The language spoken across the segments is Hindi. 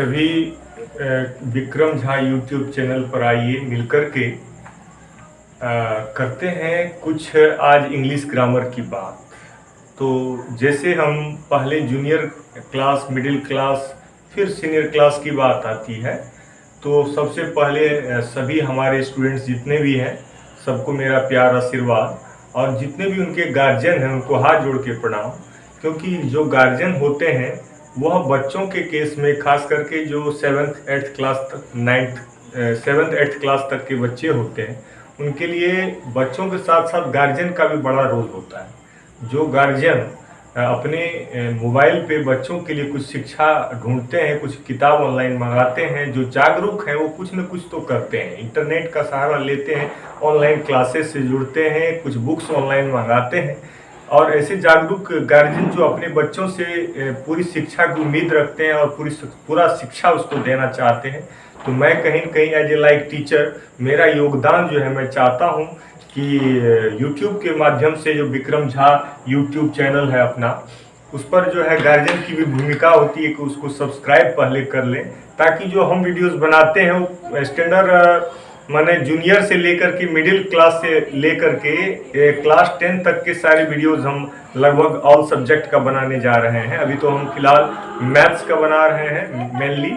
सभी विक्रम झा यूट्यूब चैनल पर आइए मिलकर के करते हैं कुछ आज इंग्लिश ग्रामर की बात। तो जैसे हम पहले जूनियर क्लास, मिडिल क्लास, फिर सीनियर क्लास की बात आती है, तो सबसे पहले सभी हमारे स्टूडेंट्स जितने भी हैं सबको मेरा प्यार आशीर्वाद, और जितने भी उनके गार्जियन हैं उनको हाथ जोड़ के प्रणाम। क्योंकि जो गार्जियन होते हैं वह बच्चों के केस में खास करके जो 7th 8th क्लास तक 7th 8th क्लास तक के बच्चे होते हैं उनके लिए बच्चों के साथ साथ गार्जियन का भी बड़ा रोल होता है। जो गार्जियन अपने मोबाइल पे बच्चों के लिए कुछ शिक्षा ढूंढते हैं, कुछ किताब ऑनलाइन मंगाते हैं, जो जागरूक हैं वो कुछ न कुछ तो करते हैं, इंटरनेट का सहारा लेते हैं, ऑनलाइन क्लासेस से जुड़ते हैं, कुछ बुक्स ऑनलाइन मंगाते हैं। और ऐसे जागरूक गार्जियन जो अपने बच्चों से पूरी शिक्षा की उम्मीद रखते हैं और पूरा शिक्षा उसको देना चाहते हैं, तो मैं कहीं न कहीं एज ए लाइक टीचर मेरा योगदान जो है मैं चाहता हूं कि YouTube के माध्यम से जो विक्रम झा YouTube चैनल है अपना, उस पर जो है गार्जियन की भी भूमिका होती है कि उसको सब्सक्राइब पहले कर लें, ताकि जो हम वीडियोस बनाते हैं वो स्टैंडर्ड माने जूनियर से लेकर के मिडिल क्लास से लेकर के क्लास 10 तक के सारे वीडियोस हम लगभग ऑल सब्जेक्ट का बनाने जा रहे हैं। अभी तो हम फिलहाल मैथ्स का बना रहे हैं मेनली,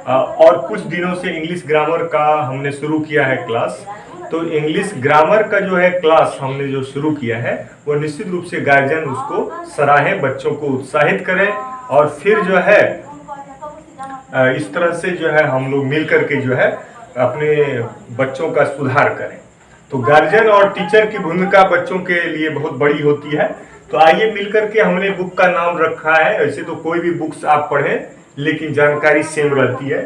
और कुछ दिनों से इंग्लिश ग्रामर का हमने शुरू किया है क्लास। तो इंग्लिश ग्रामर का जो है क्लास हमने जो शुरू किया है वो निश्चित रूप से गार्जियन उसको सराहें, बच्चों को उत्साहित करें, और फिर जो है इस तरह से जो है हम लोग मिल करके जो है अपने बच्चों का सुधार करें। तो गार्जियन और टीचर की भूमिका बच्चों के लिए बहुत बड़ी होती है। तो आइए मिलकर के, हमने बुक का नाम रखा है, ऐसे तो कोई भी बुक्स आप पढ़ें लेकिन जानकारी सेम रहती है।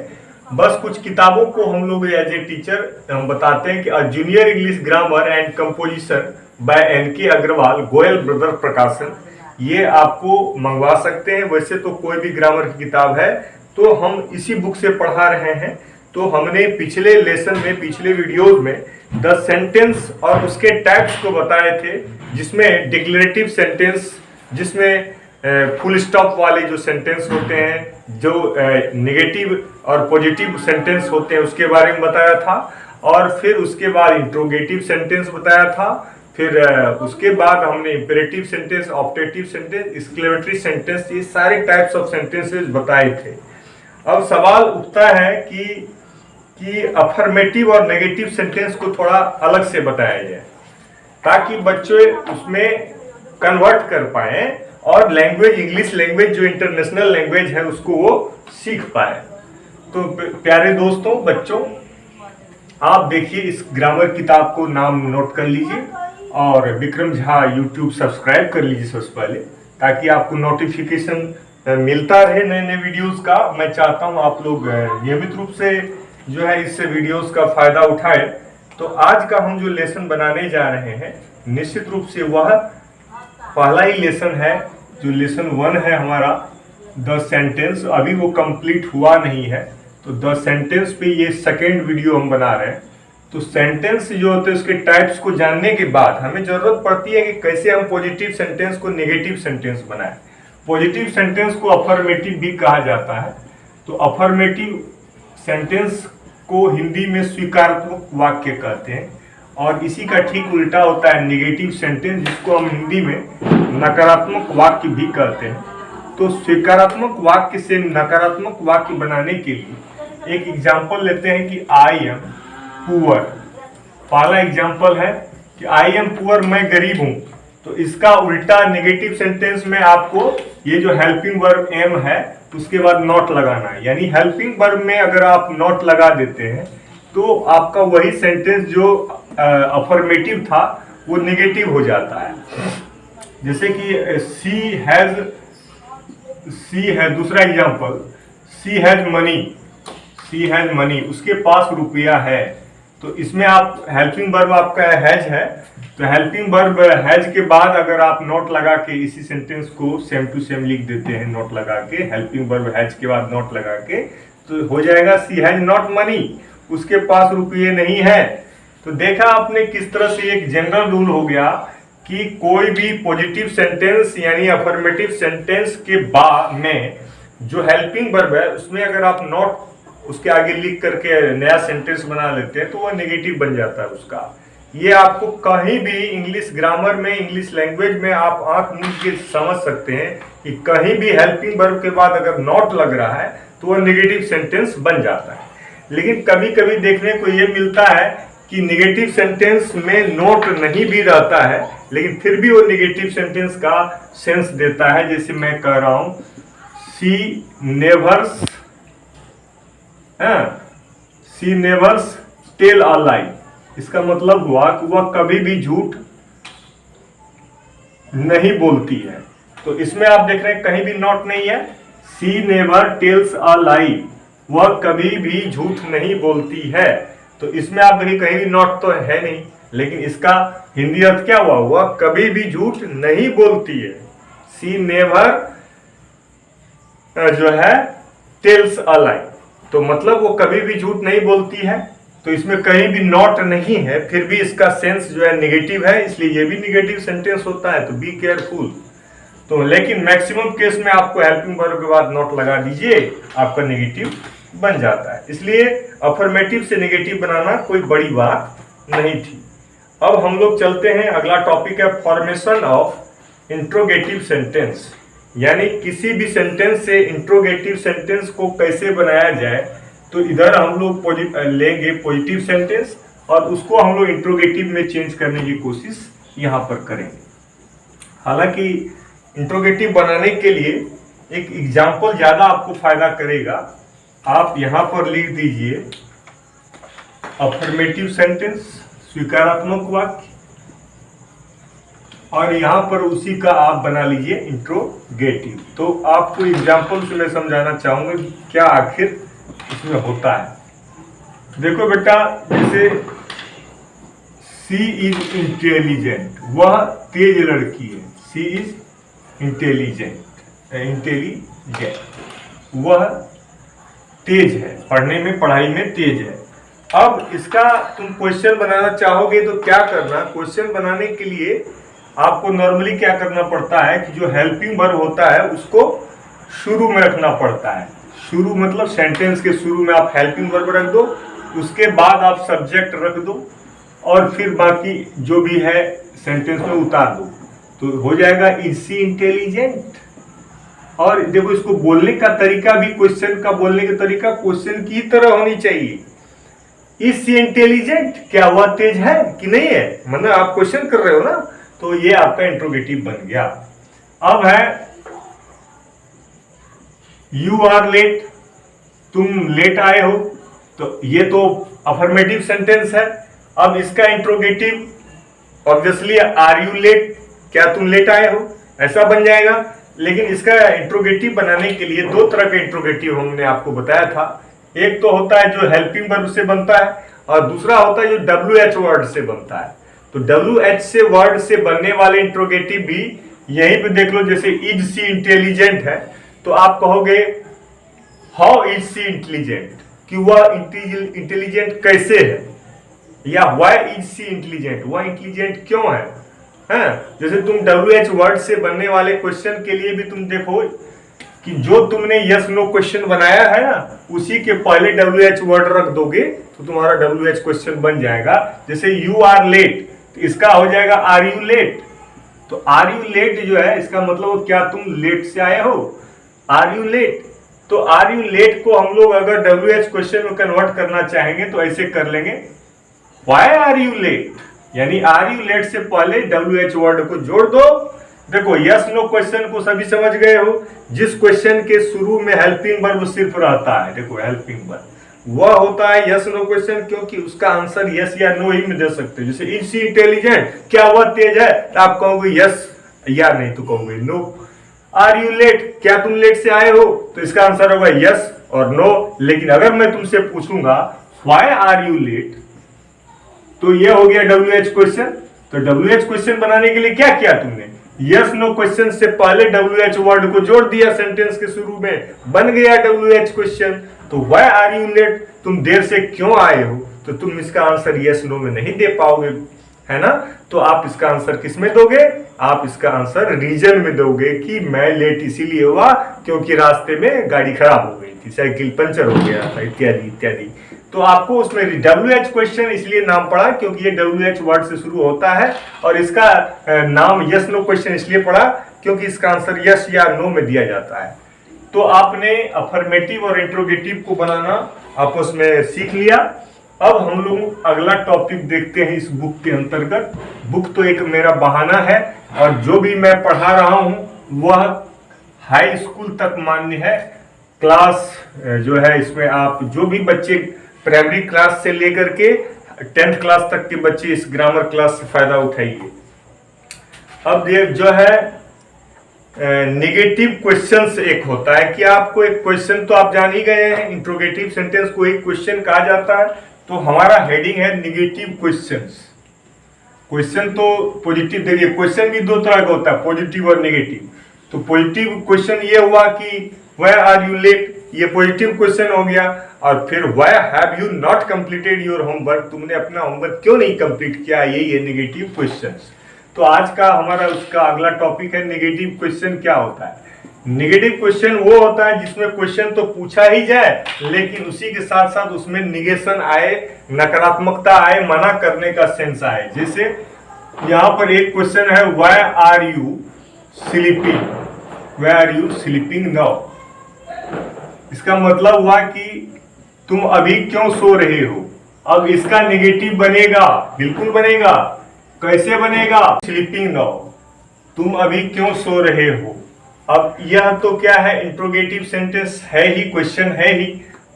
बस कुछ किताबों को हम लोग एज ए टीचर हम बताते हैं कि junior English grammar and composition by NK Agarwal, Goyal brother Prakashan, ये आपको मंगवा सकते हैं। वैसे तो कोई भी ग्रामर की किताब है तो हम इसी बुक से पढ़ा रहे हैं। तो हमने पिछले लेसन में, पिछले वीडियोज में 10 सेंटेंस और उसके टाइप्स को बताए थे, जिसमें डिक्लेरेटिव सेंटेंस, जिसमें फुल स्टॉप वाले जो सेंटेंस होते हैं, जो नेगेटिव और पॉजिटिव सेंटेंस होते हैं उसके बारे में बताया था, और फिर उसके बाद इंट्रोगेटिव सेंटेंस बताया था, फिर उसके बाद हमने imperative sentence, optative sentence, exclamatory sentence, ये सारे टाइप्स ऑफ सेंटेंसेस बताए थे। अब सवाल उठता है कि अफर्मेटिव और नेगेटिव सेंटेंस को थोड़ा अलग से बताया जाए, ताकि बच्चे उसमें कन्वर्ट कर पाए और लैंग्वेज, इंग्लिश लैंग्वेज जो इंटरनेशनल लैंग्वेज है उसको वो सीख पाए। तो प्यारे दोस्तों, बच्चों, आप देखिए इस ग्रामर किताब को नाम नोट कर लीजिए और विक्रम झा YouTube सब्सक्राइब कर लीजिए सबसे पहले, ताकि आपको नोटिफिकेशन मिलता रहे नए नए वीडियोस का। मैं चाहता हूं आप लोग नियमित रूप से जो है इससे वीडियोस का फायदा उठाए। तो आज का हम जो लेसन बनाने जा रहे हैं, निश्चित रूप से वह पहला ही लेसन है, जो लेसन 1 है हमारा, द सेंटेंस। अभी वो कंप्लीट हुआ नहीं है, तो द सेंटेंस पे ये सेकेंड वीडियो हम बना रहे हैं। तो सेंटेंस जो होते हैं उसके टाइप्स को जानने के बाद हमें जरूरत पड़ती है कि कैसे हम पॉजिटिव सेंटेंस को नेगेटिव सेंटेंस बनाएं। पॉजिटिव सेंटेंस को अफर्मेटिव भी कहा जाता है। तो अफर्मेटिव सेंटेंस को हिंदी में स्वीकारात्मक वाक्य कहते हैं, और इसी का ठीक उल्टा होता है नेगेटिव सेंटेंस, जिसको हम हिंदी में नकारात्मक वाक्य भी कहते हैं। तो स्वीकारात्मक वाक्य से नकारात्मक वाक्य बनाने के लिए एक एग्जाम्पल लेते हैं कि आई एम पुअर। पहला एग्जाम्पल है कि आई एम पुअर, मैं गरीब हूं। तो इसका उल्टा नेगेटिव सेंटेंस में आपको ये जो हेल्पिंग वर्ब एम है उसके बाद नॉट लगाना है। यानी हेल्पिंग वर्ब में अगर आप नॉट लगा देते हैं तो आपका वही सेंटेंस जो अफर्मेटिव था वो नेगेटिव हो जाता है। जैसे कि सी है, दूसरा एग्जांपल, सी हैज मनी, उसके पास रुपया है। तो इसमें आप हेल्पिंग वर्ब आपका हैज है, तो हेल्पिंग वर्ब हैज के बाद अगर आप नॉट लगा के इसी सेंटेंस को सेम टू सेम लिख देते हैं, नॉट लगा के, हेल्पिंग वर्ब हैज के बाद नॉट लगा के, तो हो जाएगा सी हैज नॉट मनी, उसके पास रुपये नहीं है। तो देखा आपने किस तरह से एक जनरल रूल हो गया कि कोई भी पॉजिटिव सेंटेंस यानी अफर्मेटिव सेंटेंस के बाद में जो हेल्पिंग वर्ब है उसमें अगर आप नॉट उसके आगे लिख करके नया सेंटेंस बना लेते हैं तो वह नेगेटिव बन जाता है उसका। ये आपको कहीं भी इंग्लिश ग्रामर में, इंग्लिश लैंग्वेज में आप आंख मूंद के समझ सकते हैं कि कहीं भी हेल्पिंग वर्ब के बाद अगर नॉट लग रहा है तो वह नेगेटिव सेंटेंस बन जाता है। लेकिन कभी कभी देखने को ये मिलता है कि नेगेटिव सेंटेंस में नोट नहीं भी रहता है, लेकिन फिर भी वो नेगेटिव सेंटेंस का सेंस देता है। जैसे मैं कह रहा हूं शी नेवर्स टेल अ लाई। इसका मतलब हुआ कि वह कभी भी झूठ नहीं बोलती है। तो इसमें आप देख रहे हैं कहीं भी नॉट नहीं है। शी नेवर टेल्स अ लाई, वह कभी भी झूठ नहीं बोलती है। तो इसमें आप देखिए कहीं भी नॉट तो है नहीं, लेकिन इसका हिंदी अर्थ क्या हुआ? वह कभी भी झूठ नहीं बोलती है। शी नेवर जो है टेल्स अ लाई, तो मतलब वो कभी भी झूठ नहीं बोलती है। तो इसमें कहीं भी नॉट नहीं है, फिर भी इसका सेंस जो है नेगेटिव है, इसलिए ये भी नेगेटिव सेंटेंस होता है। तो बी केयरफुल। तो लेकिन मैक्सिमम केस में आपको हेल्पिंग वर्ब के बाद नॉट लगा दीजिए, आपका नेगेटिव बन जाता है। इसलिए अफर्मेटिव से नेगेटिव बनाना कोई बड़ी बात नहीं थी। अब हम लोग चलते हैं, अगला टॉपिक है फॉर्मेशन ऑफ इंट्रोगेटिव सेंटेंस, यानी किसी भी सेंटेंस से इंट्रोगेटिव सेंटेंस को कैसे बनाया जाए। तो इधर हम लोग लेंगे पॉजिटिव सेंटेंस और उसको हम लोग इंट्रोगेटिव में चेंज करने की कोशिश यहाँ पर करेंगे। हालांकि इंट्रोगेटिव बनाने के लिए एक एग्जाम्पल ज़्यादा आपको फायदा करेगा। आप यहाँ पर लिख दीजिए अफर्मेटिव सेंटेंस, स्वीकारात्मक वाक्य, और यहाँ पर उसी का आप बना लीजिए इंट्रोगेटिव। तो आपको एग्जाम्पल से मैं समझाना चाहूँगा कि क्या आखिर इसमें होता है। देखो बेटा, जैसे सी इज इंटेलिजेंट, वह तेज लड़की है। सी इज इंटेलिजेंट, वह तेज है, पढ़ने में, पढ़ाई में तेज है। अब इसका तुम क्वेश्चन बनाना चाहोगे तो क्या करना? क्वेश्चन बनाने के लिए आपको नॉर्मली क्या करना पड़ता है कि जो हेल्पिंग वर्ब होता है उसको शुरू में रखना पड़ता है। शुरू मतलब सेंटेंस के शुरू में आप हेल्पिंग वर्ब रख दो, उसके बाद आप सब्जेक्ट रख दो, और फिर बाकी जो भी है सेंटेंस में उतार दो, तो हो जाएगा इज शी इंटेलिजेंट। और देखो, इसको बोलने का तरीका भी, क्वेश्चन का बोलने का तरीका क्वेश्चन की तरह होनी चाहिए। इज शी इंटेलिजेंट, क्या वह तेज है कि नहीं है? मतलब आप क्वेश्चन कर रहे हो ना, तो ये आपका इंट्रोगेटिव बन गया। अब है यू आर लेट, तुम लेट आए हो, तो ये तो अफर्मेटिव सेंटेंस है। अब इसका interrogative obviously are you late, क्या तुम लेट आए हो, ऐसा बन जाएगा। लेकिन इसका इंट्रोगेटिव बनाने के लिए दो तरह का इंट्रोगेटिव हमने आपको बताया था। एक तो होता है जो हेल्पिंग वर्ब से बनता है, और दूसरा होता है जो WH वर्ड से बनता है। तो WH से वर्ड से बनने वाले इंट्रोगेटिव भी यहीं पे देख लो। जैसे इज सी इंटेलिजेंट है, तो आप कहोगे हाउ इज सी इंटेलिजेंट, कि वह इंटेलिजेंट कैसे है, या व्हाई इज सी इंटेलिजेंट, वह इंटेलिजेंट क्यों है। जैसे तुम WH वर्ड से बनने वाले क्वेश्चन के लिए भी तुम देखो कि जो तुमने यस नो क्वेश्चन बनाया है ना, उसी के पहले WH वर्ड रख दोगे तो तुम्हारा WH क्वेश्चन बन जाएगा। जैसे यू आर लेट, तो इसका हो जाएगा आर यू लेट। तो आर यू लेट जो है, इसका मतलब क्या तुम लेट से आए हो, आर यू लेट। तो आर यू लेट को हम लोग अगर WH क्वेश्चन में कन्वर्ट करना चाहेंगे तो ऐसे कर लेंगे, व्हाई आर यू लेट, यानी आर यू लेट से पहले WH वर्ड को जोड़ दो। देखो, यस नो क्वेश्चन को सभी समझ गए हो, जिस क्वेश्चन के शुरू में हेल्पिंग वर्ब सिर्फ रहता है। देखो, हेल्पिंग वर्ब वह होता है यस नो क्वेश्चन, क्योंकि उसका आंसर यस या नो ही में दे सकते हो। जैसे इज शी इंटेलिजेंट, क्या वह तेज है, तो आप कहोगे यस, या नहीं तो कहोगे नो। आर यू लेट, क्या तुम लेट से आए हो, तो इसका आंसर होगा यस और नो। लेकिन अगर मैं तुमसे पूछूंगा व्हाई आर यू लेट, तो यह हो गया WH क्वेश्चन। तो WH क्वेश्चन बनाने के लिए क्या किया तुमने? यस नो क्वेश्चन से पहले WH वर्ड को जोड़ दिया सेंटेंस के शुरू में, बन गया WH क्वेश्चन। तो व्हाई आर यू लेट, तुम देर से क्यों आए हो, तो तुम इसका आंसर यस नो में नहीं दे पाओगे, है ना। तो आप इसका आंसर किस में दोगे, आप इसका आंसर रीजन में दोगे कि मैं लेट इसीलिए हुआ क्योंकि रास्ते में गाड़ी खराब हो गई थी, साइकिल पंचर हो गया था, इत्यादि इत्यादि। तो आपको उसमें WH क्वेश्चन इसलिए नाम पड़ा क्योंकि ये WH वर्ड से शुरू होता है, और इसका नाम यस नो क्वेश्चन इसलिए पड़ा क्योंकि इसका आंसर यस या नो में दिया जाता है। तो आपने अफर्मेटिव और इंट्रोगेटिव को बनाना आपस में सीख लिया। अब हम लोग अगला टॉपिक देखते हैं इस बुक के अंतर्गत। बुक तो एक मेरा बहाना है, और जो भी मैं पढ़ा रहा हूं वह हाई स्कूल तक मान्य है। क्लास जो है इसमें आप जो भी बच्चे प्राइमरी क्लास से लेकर के 10th क्लास तक के बच्चे इस ग्रामर क्लास से फायदा उठाइए। अब ये जो है नेगेटिव क्वेश्चंस एक होता है कि आपको एक क्वेश्चन तो आप जान ही गए हैं, इंट्रोगेटिव सेंटेंस को एक क्वेश्चन कहा जाता है। तो हमारा हेडिंग है नेगेटिव क्वेश्चंस। क्वेश्चन तो पॉजिटिव, देखिए क्वेश्चन भी दो तरह का होता है, पॉजिटिव और नेगेटिव। तो पॉजिटिव क्वेश्चन ये हुआ कि व्हाई आर यू लेट, ये पॉजिटिव क्वेश्चन हो गया। और फिर why have you not completed your homework, तुमने अपना होमवर्क क्यों नहीं कंप्लीट किया, ये नेगेटिव क्वेश्चंस। तो आज का हमारा उसका अगला टॉपिक है नेगेटिव क्वेश्चन क्या होता है। नेगेटिव क्वेश्चन वो होता है जिसमें क्वेश्चन तो पूछा ही जाए लेकिन उसी के साथ साथ उसमें निगेशन आए, नकारात्मकता आए, मना करने का सेंस आए। जैसे यहाँ पर एक क्वेश्चन है why are you sleeping, why are you sleeping now. इसका मतलब हुआ कि तुम अभी क्यों सो रहे हो। अब इसका नेगेटिव बनेगा, बिल्कुल बनेगा। कैसे बनेगा, स्लीपिंग नाउ, तुम अभी क्यों सो रहे हो। अब यह तो क्या है, इंट्रोगेटिव सेंटेंस है ही, क्वेश्चन है ही।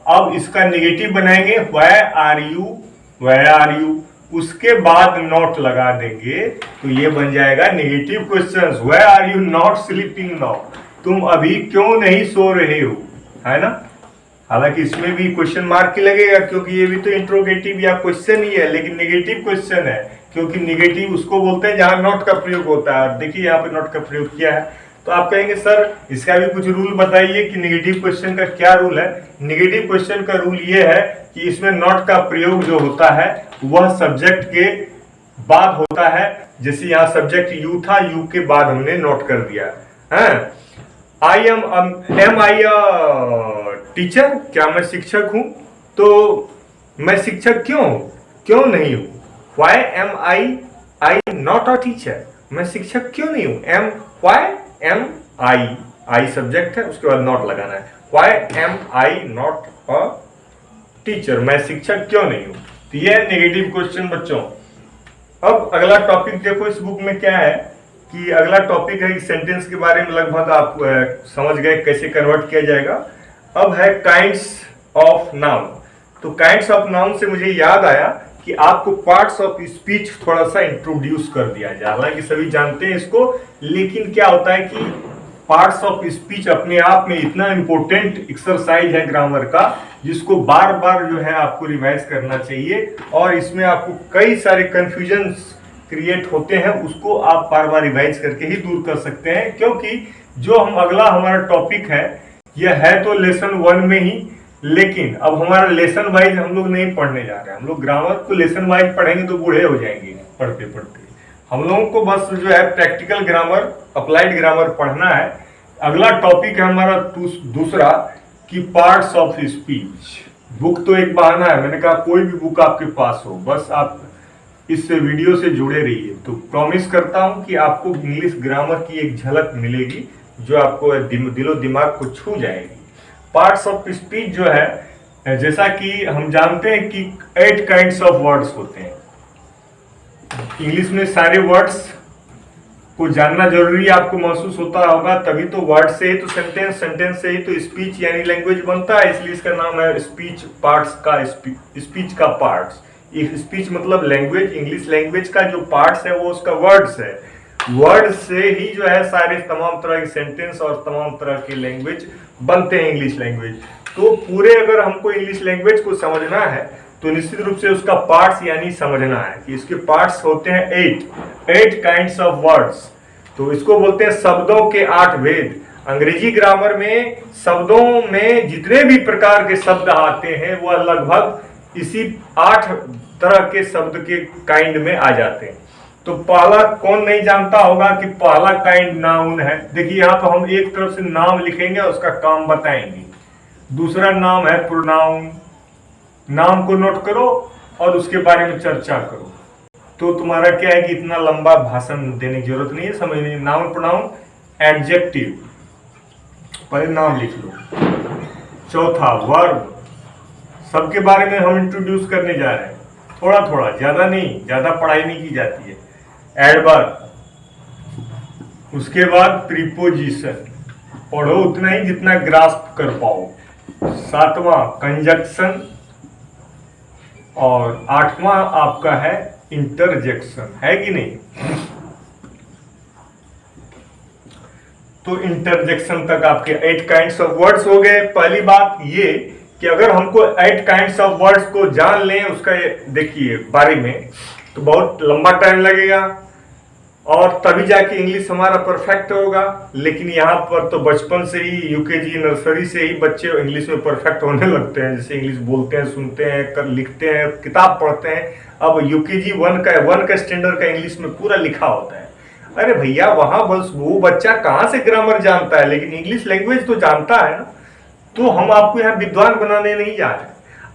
अब इसका नेगेटिव बनाएंगे why are you, why are you, उसके बाद नॉट लगा देंगे तो ये बन जाएगा negative question. Why are you not sleeping now, तुम अभी क्यों नहीं सो रहे हो, है ना। हालांकि इसमें भी क्वेश्चन मार्क ही लगेगा क्योंकि ये भी तो इंट्रोगेटिव या क्वेश्चन ही है, लेकिन नेगेटिव क्वेश्चन है क्योंकि नेगेटिव उसको बोलते हैं जहां नॉट का प्रयोग होता है। देखिए यहाँ पे नॉट का प्रयोग किया है। तो आप कहेंगे सर इसका भी कुछ रूल बताइए कि नेगेटिव क्वेश्चन का क्या रूल है। नेगेटिव क्वेश्चन का रूल ये है कि इसमें नॉट का प्रयोग जो होता है वह सब्जेक्ट के बाद होता है। जैसे यहाँ सब्जेक्ट यू था, यू के बाद हमने नॉट कर दिया है। आई एम आई टीचर, क्या मैं शिक्षक हूं। तो मैं शिक्षक क्यों नहीं हूं। Why am I not a teacher, मैं शिक्षक क्यों नहीं हूं। Why am I सब्जेक्ट है, उसके बाद नॉट लगाना है। Why am I not a teacher, मैं शिक्षक क्यों नहीं हूं। तो ये है नेगेटिव क्वेश्चन बच्चों। अब अगला टॉपिक देखो इस बुक में क्या है कि अगला टॉपिक है सेंटेंस के बारे में लगभग आप समझ गए कैसे कन्वर्ट किया जाएगा। अब है काइंड्स ऑफ नाउन। तो काइंड्स ऑफ नाउन से मुझे याद आया कि आपको पार्ट्स ऑफ स्पीच थोड़ा सा इंट्रोड्यूस कर दिया जाए। हालांकि सभी जानते हैं इसको, लेकिन क्या होता है कि पार्ट्स ऑफ स्पीच अपने आप में इतना इंपॉर्टेंट एक्सरसाइज है ग्रामर का, जिसको बार बार जो है आपको रिवाइज करना चाहिए। और इसमें आपको कई सारे कंफ्यूजन्स क्रिएट होते हैं, उसको आप बार बार रिवाइज करके ही दूर कर सकते हैं। क्योंकि जो हम अगला हमारा टॉपिक है यह है तो लेसन 1 में ही, लेकिन अब हमारा लेसन वाइज हम लोग नहीं पढ़ने जा रहे हैं। हम लोग ग्रामर को लेसन वाइज पढ़ेंगे तो बूढ़े हो जाएंगे पढ़ते पढ़ते। हम लोगों को बस जो है प्रैक्टिकल ग्रामर, अप्लाइड ग्रामर पढ़ना है। अगला टॉपिक है हमारा दूसरा कि पार्ट्स ऑफ स्पीच। बुक तो एक बहाना है, मैंने कहा कोई भी बुक आपके पास हो, बस आप इस वीडियो से जुड़े रहिए। तो प्रॉमिस करता हूं कि आपको इंग्लिश ग्रामर की एक झलक मिलेगी जो आपको दिलो दिमाग को छू जाएगी। पार्ट्स ऑफ स्पीच जो है, जैसा कि हम जानते हैं कि 8 काइंड्स ऑफ वर्ड्स होते हैं। इंग्लिश में सारे वर्ड्स को जानना जरूरी आपको महसूस होता होगा, तभी तो वर्ड से ही तो सेंटेंस, सेंटेंस से ही तो स्पीच यानी लैंग्वेज बनता है। इसलिए इसका नाम है स्पीच पार्ट्स का, स्पीच का पार्ट्स। स्पीच मतलब लैंग्वेज, इंग्लिश लैंग्वेज का जो पार्ट्स है वो उसका वर्ड्स है। वर्ड से ही जो है सारे तमाम तरह के सेंटेंस और तमाम तरह के लैंग्वेज बनते हैं इंग्लिश लैंग्वेज। तो पूरे अगर हमको इंग्लिश लैंग्वेज को समझना है तो निश्चित रूप से उसका पार्ट्स यानी समझना है कि इसके पार्ट्स होते हैं 8 काइंड्स ऑफ वर्ड्स। तो इसको बोलते हैं शब्दों के 8 भेद। अंग्रेजी ग्रामर में शब्दों में जितने भी प्रकार के शब्द आते हैं वह लगभग इसी 8 तरह के शब्द के काइंड में आ जाते हैं। तो पहला कौन नहीं जानता होगा कि पहला काइंड नाउन है। देखिए यहाँ पर हम एक तरफ से नाम लिखेंगे और उसका काम बताएंगे। दूसरा नाम है प्रोनाउन। नाम को नोट करो और उसके बारे में चर्चा करो। तो तुम्हारा क्या है कि इतना लंबा भाषण देने की जरूरत नहीं है, समझने। नाउन, प्रोनाउन, एडजेक्टिव, पहले नाम लिख लो। चौथा वर्ब, सबके बारे में हम इंट्रोड्यूस करने जा रहे हैं, थोड़ा थोड़ा, ज्यादा नहीं, ज्यादा पढ़ाई नहीं की जाती है। एडवर्ब, उसके बाद प्रीपोजिशन, पढ़ो उतना ही जितना ग्रास्प कर पाओ। सातवां कंजक्शन और आठवां आपका है इंटरजेक्शन, है कि नहीं। तो इंटरजेक्शन तक आपके 8 काइंड्स ऑफ वर्ड्स हो गए। पहली बात ये कि अगर हमको 8 काइंड्स ऑफ वर्ड्स को जान लें, उसका देखिए बारे में, तो बहुत लंबा टाइम लगेगा और तभी जाके इंग्लिश हमारा परफेक्ट होगा। लेकिन यहाँ पर तो बचपन से ही, यूकेजी नर्सरी से ही बच्चे इंग्लिश में परफेक्ट होने लगते हैं। जैसे इंग्लिश बोलते हैं, सुनते हैं, लिखते हैं, किताब पढ़ते हैं। अब यूकेजी 1 का स्टैंडर्ड का इंग्लिश में पूरा लिखा होता है। अरे भैया, वहां बस वो बच्चा कहाँ से ग्रामर जानता है, लेकिन इंग्लिश लैंग्वेज तो जानता है ना। तो हम आपको यहाँ विद्वान बनाने नहीं जा रहे,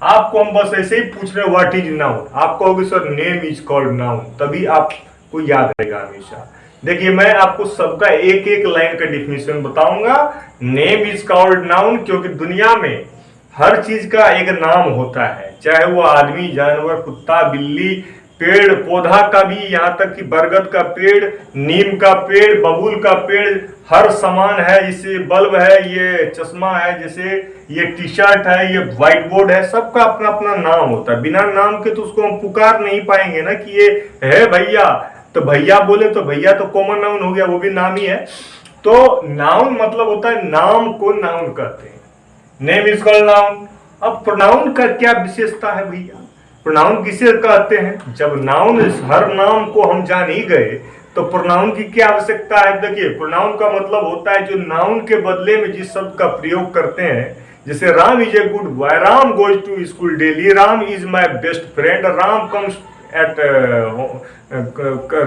आपको हम बस ऐसे ही पूछ रहे व्हाट इज नाउन। आप कहोगे sir name is called noun, तभी आपको याद रहेगा हमेशा। देखिए मैं आपको सबका एक एक लाइन का डिफिनेशन बताऊंगा। नेम इज कॉल्ड नाउन क्योंकि दुनिया में हर चीज का एक नाम होता है, चाहे वो आदमी, जानवर, कुत्ता, बिल्ली, पेड़ पौधा का भी, यहाँ तक कि बरगद का पेड़, नीम का पेड़, बबूल का पेड़, हर सामान है। जैसे बल्ब है, ये चश्मा है, जैसे ये टी शर्ट है, ये व्हाइट बोर्ड है, सबका अपना अपना नाम होता है। बिना नाम के तो उसको हम पुकार नहीं पाएंगे ना कि ये है भैया। तो भैया बोले तो भैया तो कॉमन नाउन हो गया, वो भी नाम ही है। तो नाउन मतलब होता है नाम को नाउन कहते हैं। Name is called noun. अब प्रोनाउन का क्या विशेषता है भैया? प्रोनाउन किसे कहते हैं? जब नाउन, हर नाम को हम जान ही गए तो प्रोनाउन की क्या आवश्यकता है? देखिए प्रोनाउन का मतलब होता है जो नाउन के बदले में जिस शब्द का प्रयोग करते हैं। जैसे Ram is a good boy, Ram goes to school daily, Ram is my best friend, Ram comes at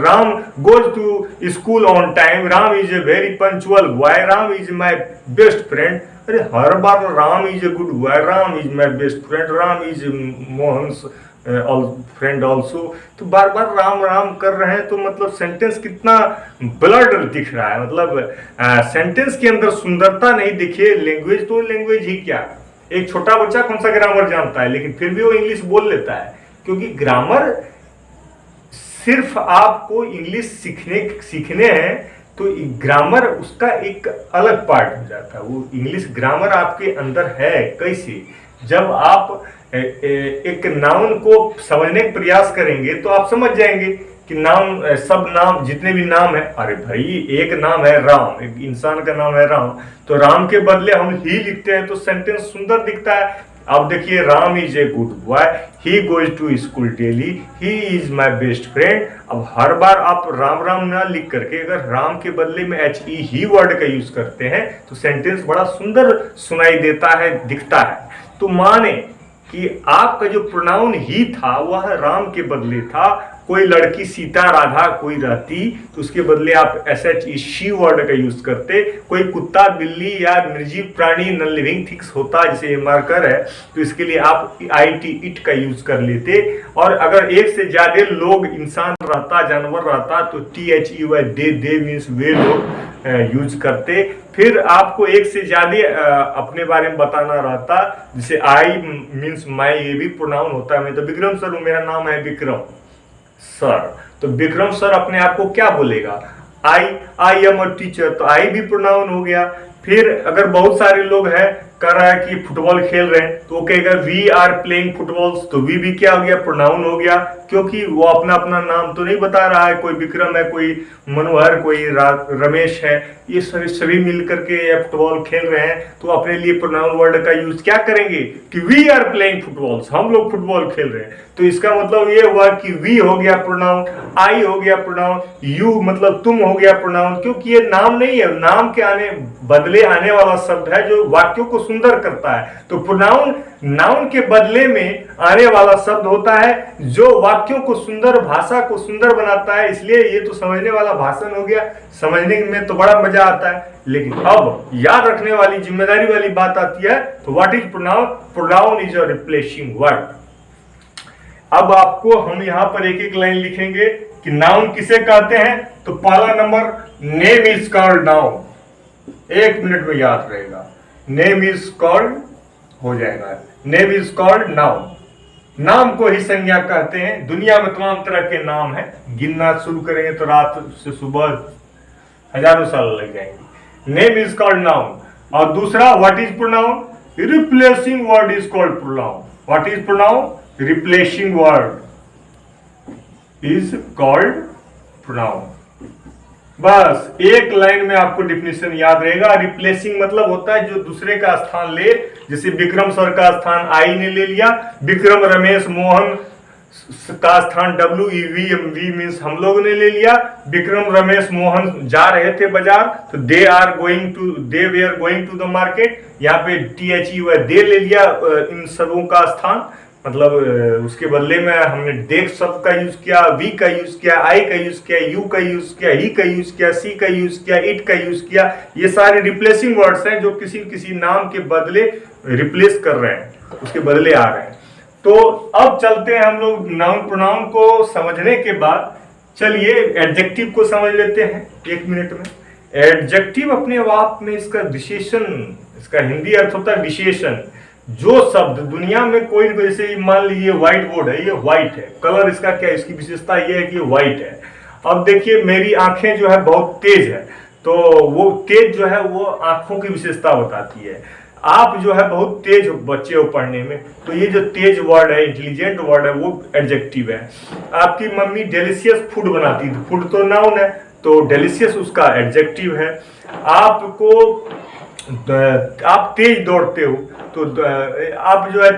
Ram goes to school on time, Ram is a very punctual boy, Ram is my best friend. अरे हर बार Ram is a good boy, Ram is my best friend, Ram is Mohan's friend also, तो बार बार राम राम कर रहे हैं। तो मतलब सेंटेंस कितना ब्लड दिख रहा है, मतलब सेंटेंस के अंदर सुंदरता नहीं दिखे। लैंग्वेज तो लैंग्वेज ही क्या, एक छोटा बच्चा कौन सा ग्रामर जानता है, लेकिन फिर भी वो इंग्लिश बोल लेता है। क्योंकि ग्रामर सिर्फ आपको इंग्लिश सीखने हैं तो ग्रामर उसका एक अलग पार्ट हो जाता है। वो इंग्लिश ग्रामर आपके अंदर है कैसे? जब आप एक नाउन को समझने का प्रयास करेंगे तो आप समझ जाएंगे कि नाम, सब नाम, जितने भी नाम है, अरे भाई एक नाम है राम, एक इंसान का नाम है राम, तो राम के बदले हम ही लिखते हैं तो सेंटेंस सुंदर दिखता है। अब देखिए Ram is a good boy, he goes to school daily, he is my best friend. अब हर बार आप राम राम ना लिख करके अगर राम के बदले में HE ही वर्ड का यूज करते हैं तो सेंटेंस बड़ा सुंदर सुनाई देता है, दिखता है। तो माने कि आपका जो प्रोनाउन ही था वह राम के बदले था। कोई लड़की सीता राधा कोई रहती तो उसके बदले आप SHE शी वर्ड का यूज करते। कोई कुत्ता बिल्ली या निर्जीव प्राणी नॉन लिविंग थिंग्स होता, जैसे मार्कर है, तो इसके लिए आप IT इट का यूज कर लेते। और अगर एक से ज्यादा लोग, इंसान रहता, जानवर रहता, तो THEY दे मीन्स वे लोग यूज करते। फिर आपको एक से ज्यादा अपने बारे में बताना रहता, जैसे आई मीन्स माई, ये भी प्रोनाउन होता है। मैं तो विक्रम सर हूँ, मेरा नाम है विक्रम सर, तो विक्रम सर अपने आप को क्या बोलेगा? आई एम अ टीचर, तो आई भी प्रोनाउन हो गया। फिर अगर बहुत सारे लोग हैं, कर रहा है कि फुटबॉल खेल रहे हैं, तो वो कहेगा वी आर प्लेइंग फुटबॉल, तो वी भी क्या हो गया? प्रोनाउन हो गया। क्योंकि वो अपना अपना नाम तो नहीं बता रहा है, कोई विक्रम है, कोई मनोहर, कोई रमेश है, ये सभी मिल करके फुटबॉल खेल रहे हैं, तो अपने लिए प्रोनाउन वर्ड का यूज क्या करेंगे कि वी आर प्लेइंग फुटबॉल, हम लोग फुटबॉल खेल रहे हैं। तो इसका मतलब ये हुआ कि वी हो गया प्रोनाउन, आई हो गया प्रोनाउन, यू मतलब तुम हो गया प्रोनाउन। क्योंकि ये नाम नहीं है, नाम के बदले आने वाला शब्द है जो वाक्यों को सुंदर करता है। तो प्रोनाउन नाउन के बदले में आने वाला शब्द होता है जो वाक्यों को सुंदर, भाषा को सुंदर बनाता है। इसलिए ये तो समझने वाला भाषण हो गया, समझने में तो बड़ा मजा आता है। लेकिन अब याद रखने वाली, जिम्मेदारी वाली बात आती है। तो what is pronoun? Pronoun is a replacing word. अब आपको हम यहां पर एक एक लाइन लिखेंगे कि नाउन किसे कहते हैं। तो पहला number, name is called noun. 1 minute में याद रहेगा, नेम इज कॉल्ड हो जाएगा, नेम इज कॉल्ड नाउन। नाम को ही संज्ञा कहते हैं। दुनिया में तमाम तरह के नाम हैं, गिनना शुरू करेंगे तो रात से सुबह हजारों साल लग जाएंगे। Name is called noun. और दूसरा, what is pronoun? Replacing word is called pronoun. What is pronoun? Replacing word is called pronoun. बस एक लाइन में आपको डिफिनेशन याद रहेगा। रिप्लेसिंग मतलब होता है जो दूसरे का स्थान ले। जैसे विक्रम सर का स्थान आई ने ले लिया, विक्रम, रमेश, मोहन का स्थान WEVMV मीन्स हम लोग ने ले लिया। विक्रम, रमेश, मोहन जा रहे थे बाजार, तो they were going to the market. यहाँ पे THE हुआ, दे ले लिया इन सबों का स्थान। मतलब उसके बदले में हमने देख शब्द का यूज किया, वी का यूज किया, आई का यूज किया, यू का यूज किया, ही का यूज किया, सी का यूज किया, इट का यूज किया। ये सारे रिप्लेसिंग वर्ड्स हैं जो किसी नाम के बदले रिप्लेस कर रहे हैं, उसके बदले आ रहे हैं। तो अब चलते हैं हम लोग नाउन प्रोनाउन को समझने के बाद। चलिए एडजेक्टिव को समझ लेते हैं 1 मिनट में। एडजेक्टिव अपने आप में इसका विशेषण, इसका हिंदी अर्थ होता है विशेषण। जो शब्द दुनिया में कोई, जैसे मान लीजिए व्हाइट बोर्ड है, ये व्हाइट है, कलर इसका क्या है, इसकी विशेषता ये है कि व्हाइट है। अब देखिए मेरी आंखें जो है बहुत तेज है, तो वो तेज जो है वो आंखों की विशेषता बताती है। आप जो है बहुत तेज बच्चे हो पढ़ने में, तो ये जो तेज वर्ड है, इंटेलिजेंट वर्ड है, वो एडजेक्टिव है। आपकी मम्मी डिलीशियस फूड बनाती है, फूड तो नाउन है, तो डिलीशियस उसका एडजेक्टिव है। आप तेज दौड़ते हो, तो आप जो है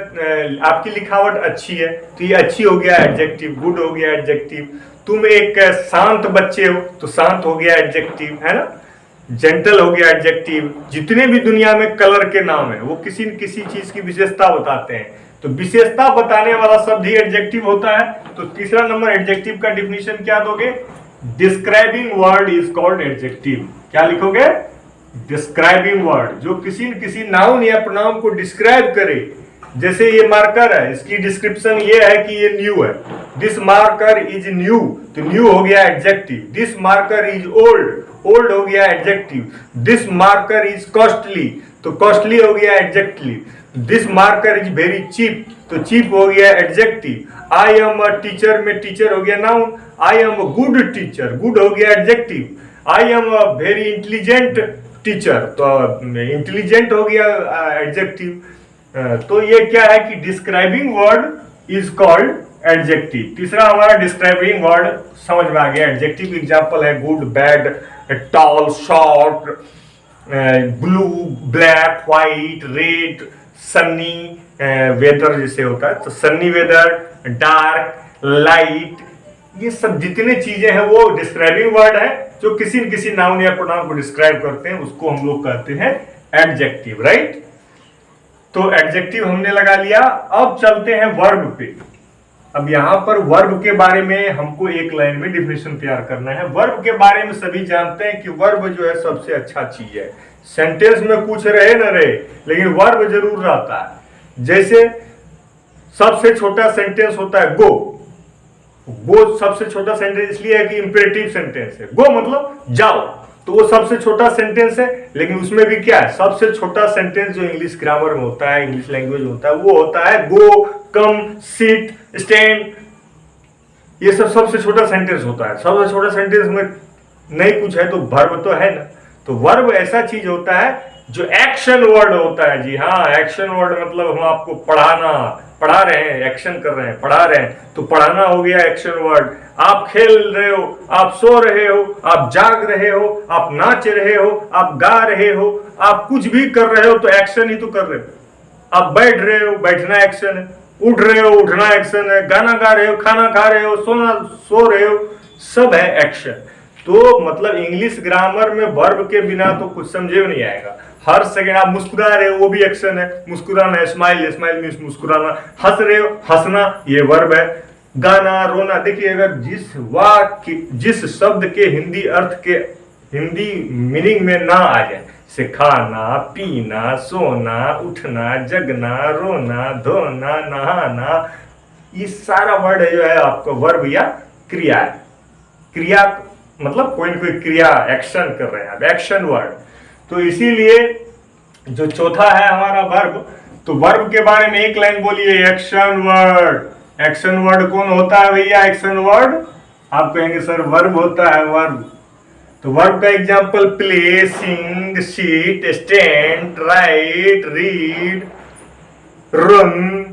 आपकी लिखावट अच्छी है, तो ये अच्छी हो गया एडजेक्टिव, गुड हो गया एडजेक्टिव। तुम एक शांत बच्चे हो, तो शांत हो गया एडजेक्टिव, है ना। जेंटल हो गया एडजेक्टिव। जितने भी दुनिया में कलर के नाम है वो किसी न किसी चीज की विशेषता बताते हैं, तो विशेषता बताने वाला शब्द ही एडजेक्टिव होता है। तो तीसरा नंबर एडजेक्टिव का डिफिनीशन क्या दोगे? Describing word is called adjective. क्या लिखोगे? डिस्क्राइबिंग वर्ड, जो किसी न किसी नाउन या प्रोनाउन को डिस्क्राइब करे। जैसे ये मार्कर है, इसकी डिस्क्रिप्शन ये है कि ये न्यू है। दिस मार्कर इज न्यू, तो न्यू हो गया adjective. This marker is old, old हो गया adjective. This marker is costly, तो कॉस्टली हो गया adjective. This marker is very cheap, तो चीप हो गया adjective. I am a teacher में टीचर हो गया noun. I am a good teacher, good हो गया adjective. I am a very intelligent teacher, तो इंटेलिजेंट हो गया एडजेक्टिव। तो ये क्या है कि describing word is called adjective. तीसरा हमारा डिस्क्राइबिंग वर्ड समझ में आ गया। एडजेक्टिव एग्जांपल है good, bad, tall, short, blue, black, white, red, sunny, weather जैसे होता है, तो सन्नी वेदर, डार्क, लाइट, ये सब जितने चीजें हैं वो डिस्क्राइबिंग वर्ड है, जो किसी न किसी नाउन या प्रोनाउन को डिस्क्राइब करते हैं, उसको हम लोग कहते हैं एडजेक्टिव, राइट। तो एडजेक्टिव हमने लगा लिया। अब चलते हैं वर्ब पे। अब यहाँ पर वर्ब के बारे में हमको एक लाइन में डिफिनेशन तैयार करना है। वर्ब के बारे में सभी जानते हैं कि वर्ब जो है सबसे अच्छा चीज है। सेंटेंस में कुछ रहे न रहे, लेकिन वर्ब जरूर रहता है। जैसे सबसे छोटा सेंटेंस होता है गो। वो सबसे छोटा सेंटेंस इसलिए है कि इंपेरेटिव सेंटेंस है। गो मतलब जाओ, तो वो सबसे छोटा सेंटेंस है। लेकिन उसमें भी क्या है, सबसे छोटा सेंटेंस जो इंग्लिश ग्रामर में होता है, इंग्लिश लैंग्वेज में होता है, वो होता है गो, कम, सिट, स्टैंड। ये सब सबसे छोटा सेंटेंस होता है। सबसे छोटा सेंटेंस में नहीं कुछ है तो वर्ब तो है ना। तो वर्ब ऐसा चीज होता है जो एक्शन वर्ड होता है। जी हाँ, एक्शन वर्ड मतलब हम आपको पढ़ा रहे हैं, एक्शन कर रहे हैं, पढ़ा रहे हैं, तो पढ़ाना हो गया एक्शन वर्ड। आप खेल रहे हो, आप सो रहे हो, आप जाग रहे हो, आप नाच रहे हो, आप गा रहे हो, आप कुछ भी कर रहे हो तो एक्शन ही तो कर रहे हो। आप बैठ रहे हो, बैठना एक्शन है। उठ रहे हो, उठना एक्शन है। गाना गा रहे हो, खाना खा रहे हो, सो रहे हो, सब है एक्शन। तो मतलब इंग्लिश ग्रामर में वर्ब के बिना तो कुछ समझे नहीं आएगा। हर सेकंड आप मुस्कुरा रहे हो वो भी एक्शन है, मुस्कुराना है, स्माइल, स्माइल मीन्स मुस्कुराना, हंस रहे हो, हंसना ये वर्ब है, गाना, रोना। देखिए अगर जिस शब्द के हिंदी अर्थ के हिंदी मीनिंग में ना आ जाए, जैसे खाना, पीना, सोना, उठना, जगना, रोना, धोना, नहाना, ये सारा वर्ड है जो है आपका वर्ब या क्रिया है। क्रिया मतलब कोई ना कोई क्रिया, एक्शन कर रहे हैं आप, एक्शन वर्ड। तो इसीलिए जो चौथा है हमारा वर्ब, तो वर्ब के बारे में एक लाइन बोलिए, एक्शन वर्ड। एक्शन वर्ड कौन होता है भैया? एक्शन वर्ड आप कहेंगे सर वर्ब होता है, वर्ब। तो वर्ब का example play, sing, sit, stand, write, read, run,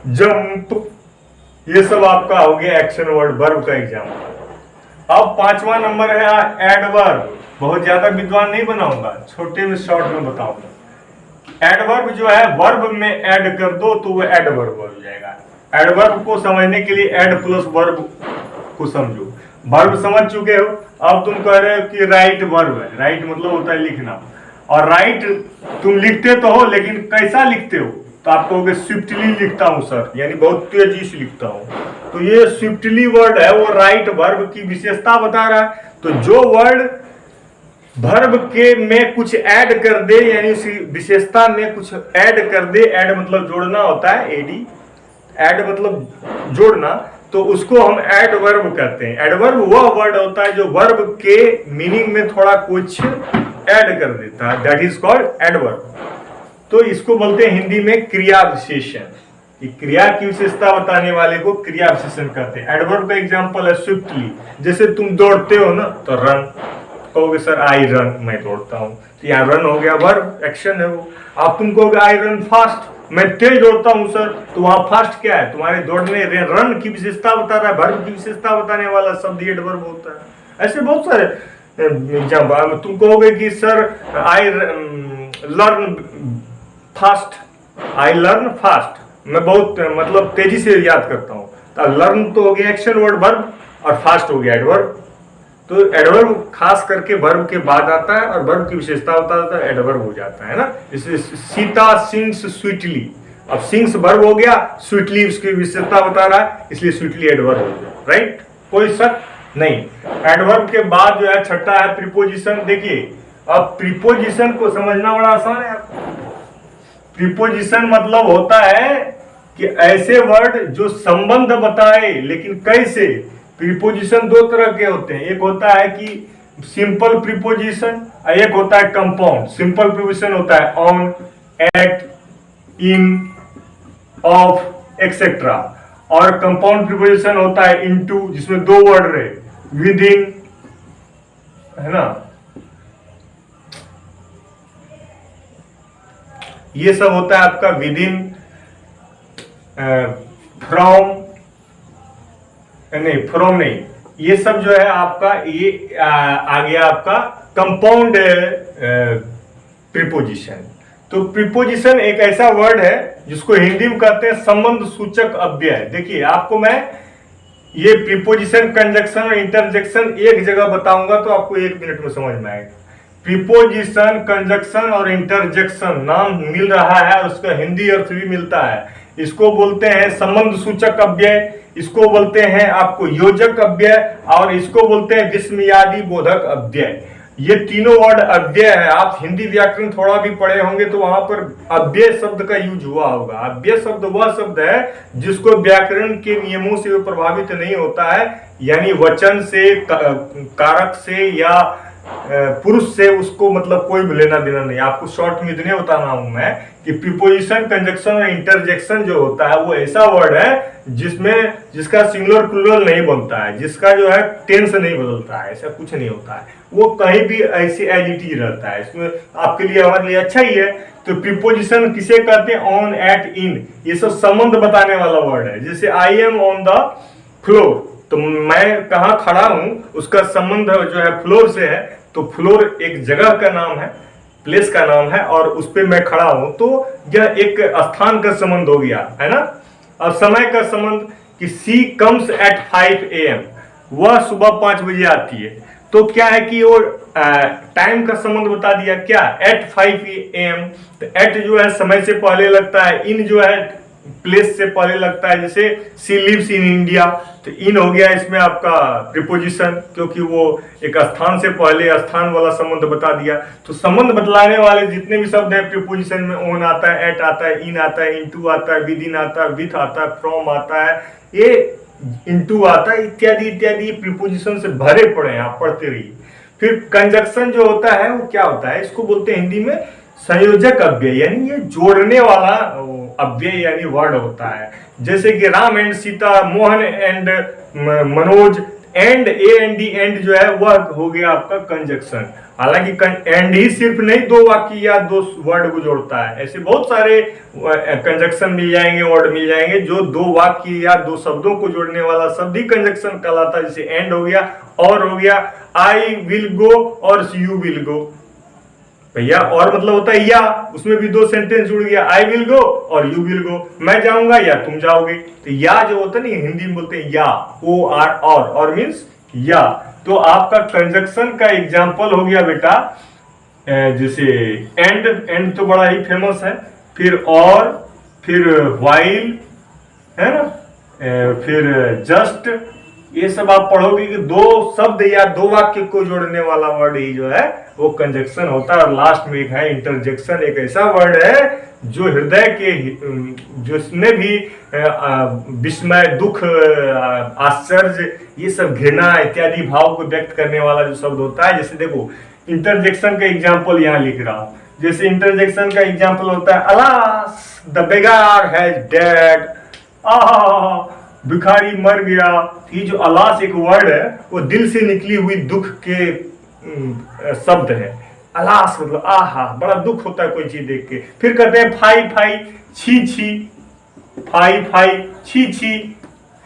jump, ये सब आपका हो गया एक्शन वर्ड, वर्ब का एग्जांपल। अब पांचवा नंबर है एडवर्ब। बहुत ज्यादा विद्वान नहीं बनाऊंगा, छोटे में शॉर्ट में बताऊंगा। एडवर्ब जो है वर्ब में ऐड कर दो तो वो एडवर्ब हो जाएगा। एडवर्ब को समझने के लिए एड प्लस वर्ब को समझो। वर्ब समझ चुके हो, अब तुम कह रहे हो कि राइट वर्ब है। राइट मतलब होता है लिखना, और राइट तुम लिखते तो हो लेकिन कैसा लिखते हो? तो आप कहोगे स्विफ्टली लिखता हूं सर, यानी बहुत तेजी से लिखता हूं। तो ये स्विफ्टली वर्ड है, वो राइट वर्ब की विशेषता बता रहा है। तो जो वर्ड वर्ब के में कुछ ऐड कर दे, यानी उसी विशेषता में कुछ ऐड कर दे, ऐड मतलब जोड़ना होता है, एडी, ऐड मतलब जोड़ना, तो उसको हम एडवर्ब कहते हैं। एडवर्ब वह वर्ड होता है जो वर्ब के मीनिंग में थोड़ा कुछ ऐड कर देता है, दैट इज कॉल्ड एडवर्ब। तो इसको बोलते हैं हिंदी में क्रिया विशेषण। क्रिया की विशेषता बताने वाले को क्रिया विशेषण कहते हैं। एडवर्ब का एग्जांपल है स्विफ्टली, जैसे तुम दौड़ते हो ना तो रन, कहोगे सर आई रन, मैं दौड़ता हूं, तो यहाँ रन हो गया, वर्ब, एक्शन है वो। आप तुम कहोगे आई रन फास्ट, मैं तेज दौड़ता हूं सर, तो वहां फास्ट क्या है? तुम्हारे दौड़ने, रन की विशेषता बता रहा है, वर्ब की विशेषता बताने वाला शब्द एडवर्ब होता है। ऐसे बहुत सारे एग्जांपल। तुम कहोगे कि sir I learn fast, I learn fast, मैं बहुत मतलब तेजी से याद करता हूं। तो लर्न तो हो गया एक्शन वर्ड वर्ब, और फास्ट हो गया एडवर्ब। तो एडवर्ब खास करके वर्ब के बाद आता है, और वर्ब की विशेषता होता है एडवर्ब हो जाता है ना। जैसे सीता सिंग्स स्वीटली, अब सिंग्स वर्ब हो गया, स्वीटली उसकी विशेषता बता रहा है, इसलिए स्वीटली एडवर्ब हो गया, राइट? कोई शक नहीं। एडवर्ब के बाद जो है छठा है प्रीपोजिशन। देखिए अब प्रीपोजिशन को समझना बड़ा आसान है। प्रीपोजिशन मतलब होता है कि ऐसे वर्ड जो संबंध बताए, लेकिन कैसे? प्रीपोजिशन दो तरह के होते हैं, एक होता है कि सिंपल प्रीपोजिशन, एक होता है कंपाउंड। सिंपल प्रीपोजिशन होता है on, at, in, of, etcetera, और कंपाउंड प्रीपोजिशन होता है इनटू, जिसमें दो वर्ड रहे, विद इन, है ना। ये सब होता है आपका विद इन, फ्रॉम, नहीं फ्रॉम नहीं, ये सब जो है आपका ये आ गया आपका कंपाउंड प्रीपोजिशन। तो प्रीपोजिशन एक ऐसा वर्ड है जिसको हिंदी में कहते हैं संबंध सूचक अव्यय। देखिए आपको मैं ये प्रीपोजिशन, कंजक्शन और इंटरजेक्शन एक जगह बताऊंगा तो आपको 1 मिनट में समझ में आएगा। प्रीपोजिशन, कंजक्शन और इंटरजेक्शन नाम मिल रहा है, उसका हिंदी अर्थ भी मिलता है। इसको बोलते हैं संबंध सूचक अव्यय, इसको बोलते हैं आपको योजक अव्यय, और इसको बोलते हैं विस्मयादि बोधक अव्यय। ये तीनों वर्ड अव्यय है। आप हिंदी व्याकरण थोड़ा भी पढ़े होंगे तो वहां पर अव्यय शब्द का यूज हुआ होगा। अव्यय शब्द वह शब्द है जिसको व्याकरण के नियमों से वो प्रभावित नहीं होता है, यानी वचन से, कारक से या पुरुष से उसको मतलब कोई लेना देना नहीं। आपको शॉर्ट में इतने बता रहा हूं मैं कि प्रीपोजिशन, कंजक्शन और इंटरजेक्शन जो होता है वो ऐसा वर्ड है जिसका सिंगुलर प्लूरल नहीं बनता है, जिसका जो है टेंस नहीं बदलता है, ऐसा कुछ नहीं होता है, वो कहीं भी ऐसे एज इट इज रहता है। इसमें आपके लिए, हमारे लिए अच्छा ही है। तो प्रीपोजिशन किसे कहते हैं? ऑन, एट, इन, ये सब संबंध बताने वाला वर्ड है। जैसे I am on the floor, तो मैं कहाँ खड़ा हूं उसका संबंध जो है फ्लोर से है। तो फ्लोर एक जगह का नाम है, प्लेस का नाम है, और उस पे मैं खड़ा हूं, तो यह एक स्थान का संबंध हो गया, है ना। अब समय का संबंध कि सी कम्स एट 5 AM, वह सुबह 5 बजे आती है, तो क्या है कि वो टाइम का संबंध बता दिया क्या, एट 5 AM। तो एट जो है समय से पहले लगता है, इन जो है प्लेस से पहले लगता है, जैसे सी लिव्स इन इंडिया, तो इन हो गया इसमें आपका प्रीपोजिशन, क्योंकि वो एक स्थान से पहले स्थान वाला संबंध बता दिया। तो संबंध बतलाने वाले जितने भी शब्द हैं प्रीपोजिशन में, ओन आता है, एट आता है, इन आता है, इनटू आता है, विद इन आता है, विथ आता है, फ्रॉम आता है, ये इनटू आता है, इत्यादि इत्यादि प्रीपोजिशन से भरे पड़े हैं, आप पढ़ते रहिए। फिर कंजक्शन जो होता है वो क्या होता है, इसको बोलते हैं हिंदी में संयोजक अव्यय, यानी ये जोड़ने वाला अव्यय यानी वर्ड होता है। जैसे कि Ram and Sita, Mohan and Manoj, and A and D and जो है वह हो गया आपका कंजक्शन। हालांकि एंड ही सिर्फ नहीं दो वाक्य या दो वर्ड को जोड़ता है, ऐसे बहुत सारे कंजक्शन मिल जाएंगे, वर्ड मिल जाएंगे जो दो वाक्य या दो शब्दों को जोड़ने वाला शब्द ही कंजक्शन कहलाता है। जैसे एंड हो गया, और हो गया, आई विल गो और यू विल गो। भैया और मतलब होता है या, उसमें भी दो सेंटेंस जुड़ गया, आई विल गो और यू विल गो, मैं जाऊंगा या तुम जाओगे। तो या जो होता है ना हिंदी में बोलते हैं या, ओ आर, और मीन्स या। तो आपका कंजक्शन का एग्जांपल हो गया बेटा, जैसे एंड तो बड़ा ही फेमस है, फिर और, फिर व्हाइल, है ना, फिर जस्ट, ये सब आप पढ़ोगे कि दो शब्द या दो वाक्य को जोड़ने वाला वर्ड ही जो है वो कंजक्शन होता है। और लास्ट में एक है इंटरजेक्शन, एक ऐसा वर्ड है जो हृदय के, जिसने भी विस्मय, दुख, आश्चर्य, ये सब घृणा इत्यादि भाव को व्यक्त करने वाला जो शब्द होता है। जैसे देखो इंटरजेक्शन का एग्जाम्पल यहाँ लिख रहा हूं, जैसे इंटरजेक्शन का एग्जाम्पल होता है, अलास द बेगार हैज डेड, भिखारी मर गया। ये जो अलास एक वर्ड है वो दिल से निकली हुई दुख के शब्द है। अलास मतलब आहा, बड़ा दुख होता है कोई चीज देख के। फिर कहते हैं फाई फाई छी छी, फाई फाई छी छी,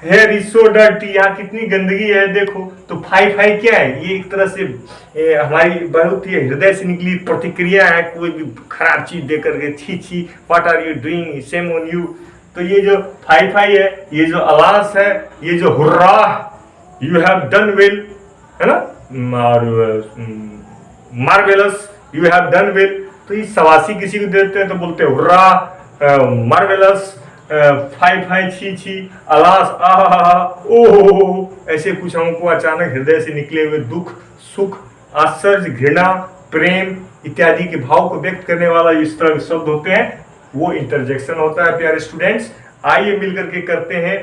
हेयर इज सो डर्टी, यहाँ कितनी गंदगी है देखो। तो फाई फाई क्या है, ये एक तरह से हमारी बहुत ही हृदय से निकली प्रतिक्रिया है कोई भी खराब चीज देख करके, छी छी, what are you doing, shame on you. तो ये जो फाई फाई है, ये जो अलास है, ये जो hurrah, you have done well, है ना, और marvellous, you have done well. तो ये सवासी किसी को देते हैं तो बोलते हैं हुर्रा, मार्वेलस, फाई फाई छी छी, अलास आहा, ओहो, ऐसे कुछ हमको अचानक हृदय से निकले हुए दुख, सुख, आश्चर्य, घृणा, प्रेम इत्यादि के भाव को व्यक्त करने वाला इस तरह के शब्द होते हैं, वो इंटरजेक्शन होता है। प्यारे स्टूडेंट्स, आइए मिलकर के करते हैं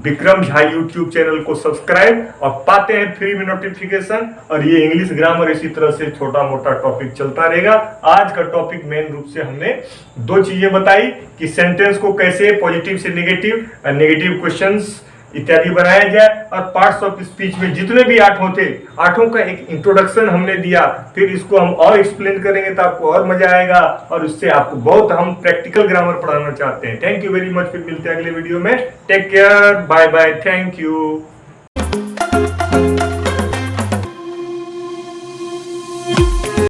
विक्रम झा यूट्यूब चैनल को सब्सक्राइब और पाते हैं फ्री में नोटिफिकेशन। और ये इंग्लिश ग्रामर इसी तरह से छोटा मोटा टॉपिक चलता रहेगा। आज का टॉपिक मेन रूप से हमने दो चीजें बताई कि सेंटेंस को कैसे पॉजिटिव से नेगेटिव, नेगेटिव क्वेश्चंस इत्यादि बनाया जाए, और पार्ट्स ऑफ स्पीच में जितने भी आठों थे, आठों का एक इंट्रोडक्शन हमने दिया। फिर इसको हम और एक्सप्लेन करेंगे तो आपको और मजा आएगा, और उससे आपको बहुत हम प्रैक्टिकल ग्रामर पढ़ाना चाहते हैं। थैंक यू वेरी मच, फिर मिलते हैं अगले वीडियो में। Take care, bye bye, thank you.